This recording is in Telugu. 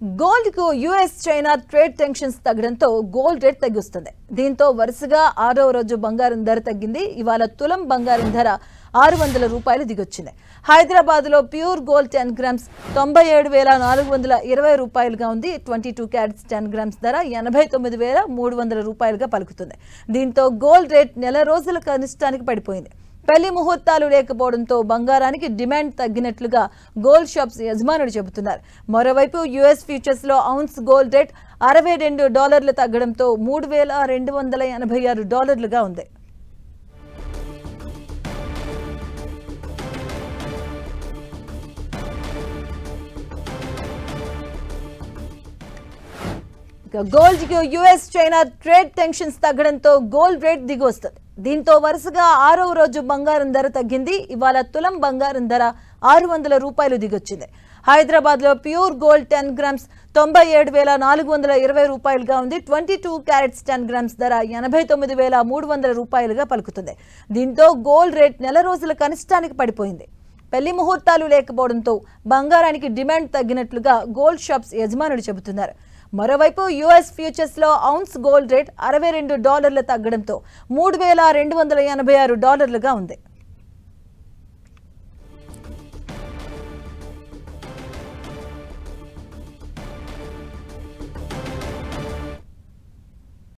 గోల్డ్ కు యుఎస్ చైనా ట్రేడ్ టెన్షన్స్ తగ్గడంతో గోల్డ్ రేట్ తగ్గిస్తుంది. దీంతో వరుసగా 6వ రోజు బంగారం ధర తగ్గింది. ఇవాళ తులం బంగారం ధర 600 రూపాయలు దిగొచ్చింది. హైదరాబాద్ లో ప్యూర్ గోల్డ్ 10 గ్రామ్స్ 97,420 రూపాయలుగా ఉంది. 22 క్యారెట్స్ 10 గ్రామ్స్ ధర 89,300 రూపాయలుగా పలుకుతుంది. దీంతో గోల్డ్ రేట్ నెల రోజుల కనిష్టానికి పడిపోయింది. పెళ్లి ముహూర్తాలు లేకపోవడంతో బంగారానికి డిమాండ్ తగ్గినట్లుగా గోల్డ్ షాప్స్ యజమానులు చెబుతున్నారు. మరోవైపు యుఎస్ ఫ్యూచర్స్ లో ఔన్స్ గోల్డ్ రేట్ $62 తగ్గడంతో $3,286గా ఉంది. గోల్డ్ కు యుఎస్ చైనా ట్రేడ్ టెన్షన్స్ తగ్గడంతో గోల్డ్ రేట్ దిగి వస్తుంది. దీంతో వరుసగా 6వ రోజు బంగారం ధర తగ్గింది. ఇవాళ తులం బంగారం ధర 600 రూపాయలు దిగొచ్చింది. హైదరాబాద్ లో ప్యూర్ గోల్డ్ 10 గ్రామ్స్ 97,420 రూపాయలుగా ఉంది. 22 క్యారెట్స్ 10 గ్రామ్స్ ధర 89,300 రూపాయలుగా పలుకుతుంది. దీంతో గోల్డ్ రేట్ నెల రోజుల కనిష్టానికి పడిపోయింది. పెళ్లి ముహూర్తాలు లేకపోవడంతో బంగారానికి డిమాండ్ తగ్గినట్లుగా గోల్డ్ షాప్స్ యజమానులు చెబుతున్నారు. మరోవైపు యుఎస్ ఫ్యూచర్స్ లో ఔన్స్ గోల్డ్ రేట్ $62 తగ్గడంతో $3,286గా ఉంది.